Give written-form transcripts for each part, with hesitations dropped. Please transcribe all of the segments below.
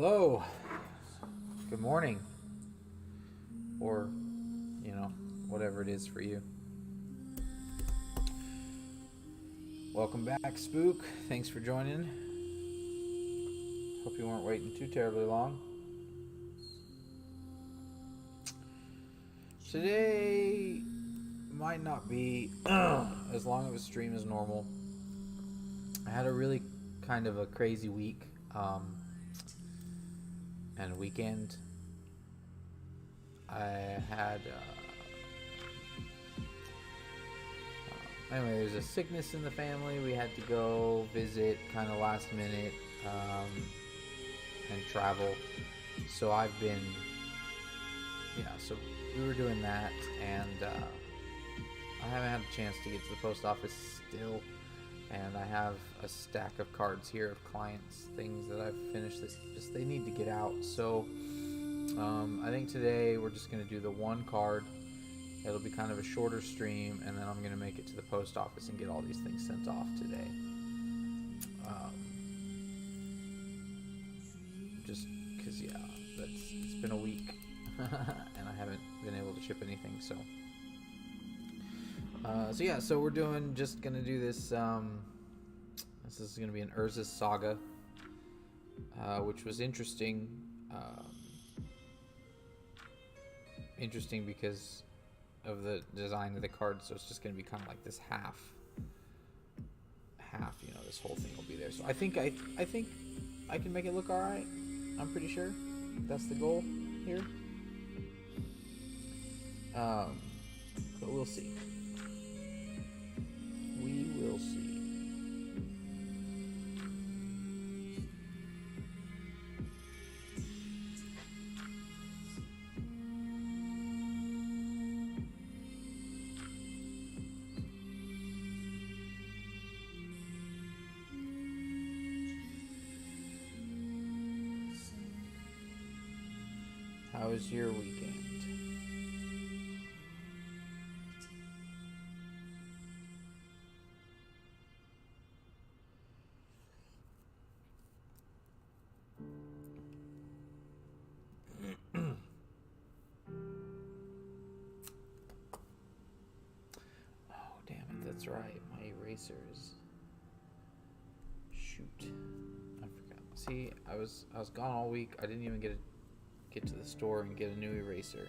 Hello. Good morning. Or, whatever it is for you. Welcome back, Spook. Thanks for joining. Hope you weren't waiting too terribly long. Today might not be as long of a stream as normal. I had a really kind of a crazy week and weekend. I had anyway, there's a sickness in the family. We had to go visit kind of last minute and travel. So I've been, so we were doing that, and I haven't had a chance to get to the post office still. And I have a stack of cards here of clients, things that I've finished that just they need to get out. So I think today we're just going to do the one card. It'll be kind of a shorter stream, and then I'm going to make it to the post office and get all these things sent off today. Just because, it's been a week, and I haven't been able to ship anything, so... So we're just going to do this, this is going to be an Urza Saga, which was interesting, because of the design of the card, so it's just going to be kind of like this half, this whole thing will be there. So I think I can make it look all right. I'm pretty sure that's the goal here. But we'll see. We will see. How was your weekend? Oh, damn it, that's right. My erasers. Shoot. I forgot. See, I was gone all week. I didn't even get to the store and get a new eraser.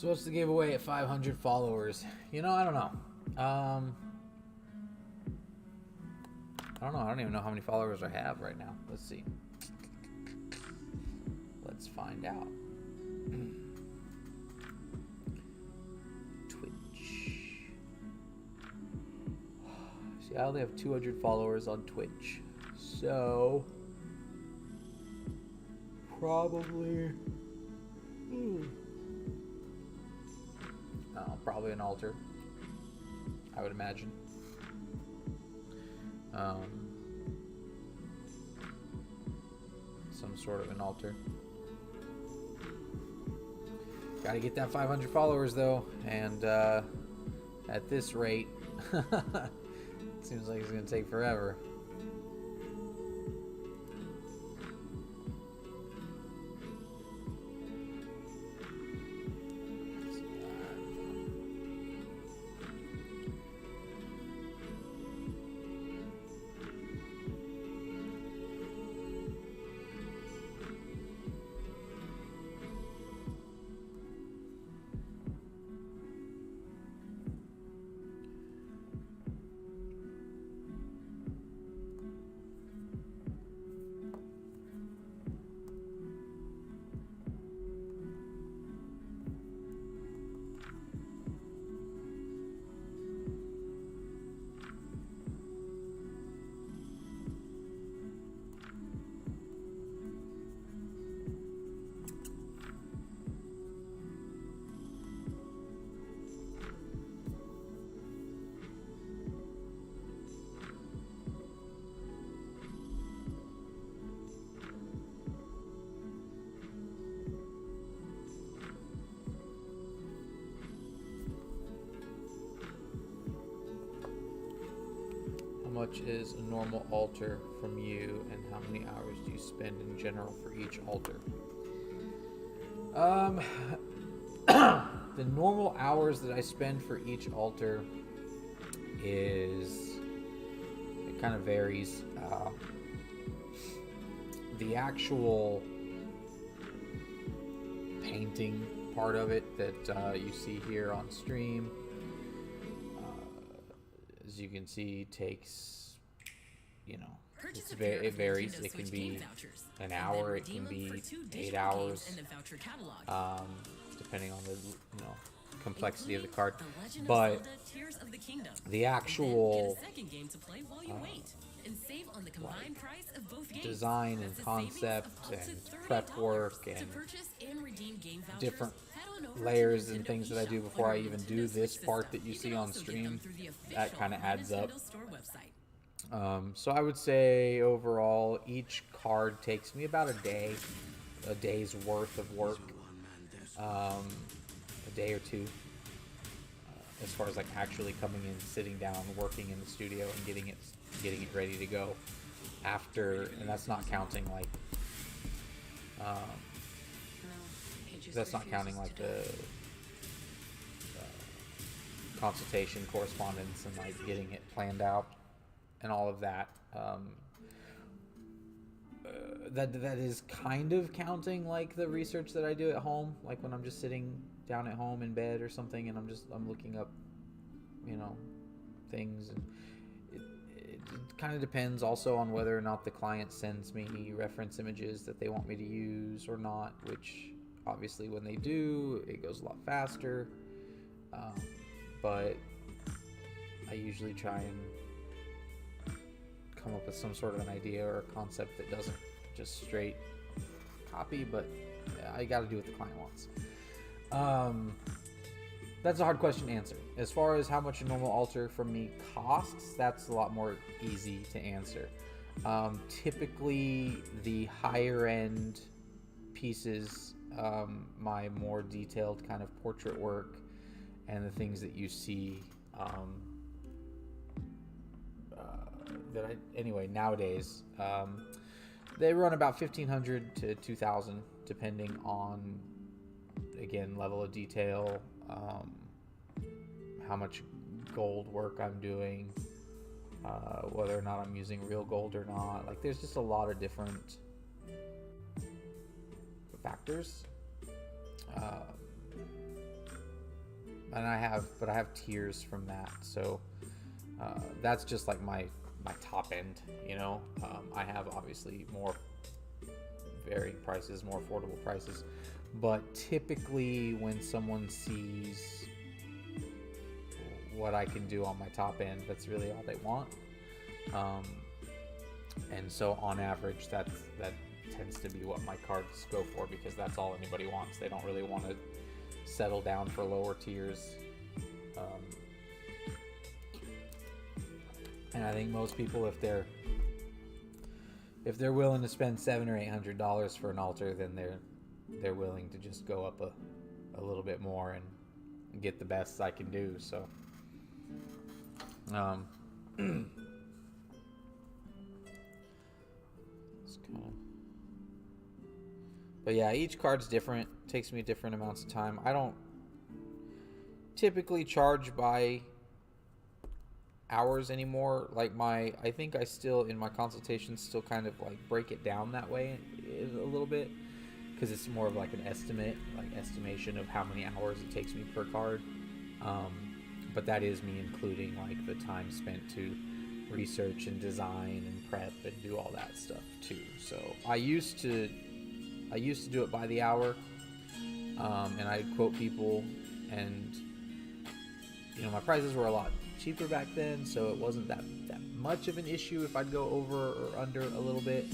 So what's the giveaway at 500 followers? You know, I don't know. I don't know. I don't even know how many followers I have right now. Let's see. Let's find out. Twitch. See, I only have 200 followers on Twitch. So probably probably an altar, I would imagine. Some sort of an altar. Gotta get that 500 followers though, and at this rate, it seems like it's gonna take forever. How much is a normal altar from you, and how many hours do you spend in general for each altar? The normal hours that I spend for each altar is, it kind of varies. The actual painting part of it that you see here on stream, as you can see, takes, you know, it varies. It can be an hour, it can be 8 hours, depending on the, you know, complexity of the card. But the actual design and concept and prep work and different layers and things that I do before I even do this part that you see on stream, that kind of adds up. So I would say overall each card takes me about a day's worth of work, a day or two, as far as like actually coming in, sitting down, working in the studio and getting it ready to go after. And that's not counting like the consultation, correspondence, and like getting it planned out and all of that. That is kind of counting like the research that I do at home, like when I'm just sitting down at home in bed or something and I'm looking up, you know, things. And it kind of depends also on whether or not the client sends me reference images that they want me to use or not, which obviously when they do, it goes a lot faster. But I usually try and come up with some sort of an idea or a concept that doesn't just straight copy, but I got to do what the client wants. That's a hard question to answer. As far as how much a normal altar from me costs, that's a lot more easy to answer. Typically, the higher end pieces, my more detailed kind of portrait work and the things that you see, nowadays, they run about $1,500 to $2,000, depending on, again, level of detail, how much gold work I'm doing, whether or not I'm using real gold or not. Like, there's just a lot of different factors. and I have tiers from that. So that's just like my top end. You know, I have obviously more varying prices, more affordable prices, but typically when someone sees what I can do on my top end, that's really all they want. And so on average, that tends to be what my cards go for, because that's all anybody wants. They don't really want to settle down for lower tiers. And I think most people, if they're willing to spend $700 or $800 for an altar, then they're willing to just go up a little bit more and get the best I can do. So it's kind of, but yeah, each card's different. Takes me different amounts of time. I don't typically charge by hours anymore. Like I think I still, in my consultations, still kind of like break it down that way a little bit, because it's more of like an estimation of how many hours it takes me per card. But that is me including like the time spent to research and design and prep and do all that stuff too. So I used to do it by the hour, and I'd quote people, and you know, my prices were a lot cheaper back then, so it wasn't that much of an issue if I'd go over or under a little bit.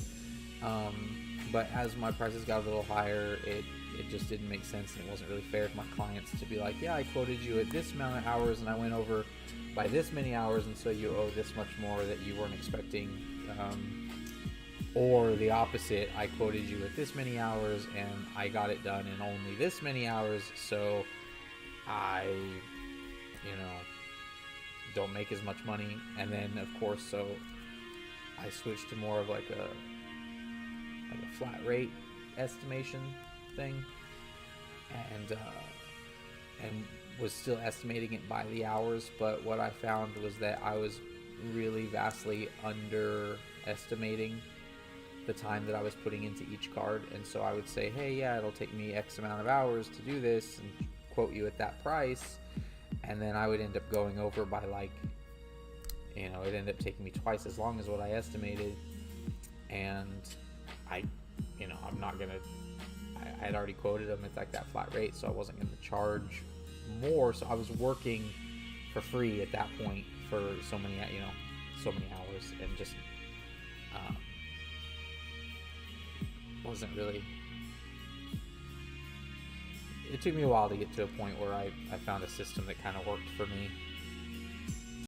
But as my prices got a little higher, it just didn't make sense, and it wasn't really fair to my clients to be like, yeah, I quoted you at this amount of hours and I went over by this many hours, and so you owe this much more that you weren't expecting. Or the opposite, I quoted you at this many hours and I got it done in only this many hours, so I, you know, don't make as much money. And then of course, so I switched to more of like a flat rate estimation thing, and was still estimating it by the hours. But what I found was that I was really vastly underestimating the time that I was putting into each card. And so I would say, hey, yeah, it'll take me X amount of hours to do this, and quote you at that price, and then I would end up going over by like, you know, it ended up taking me twice as long as what I estimated. And I had already quoted them at like that flat rate, so I wasn't going to charge more. So I was working for free at that point for so many hours, and just wasn't really. It took me a while to get to a point where I found a system that kind of worked for me.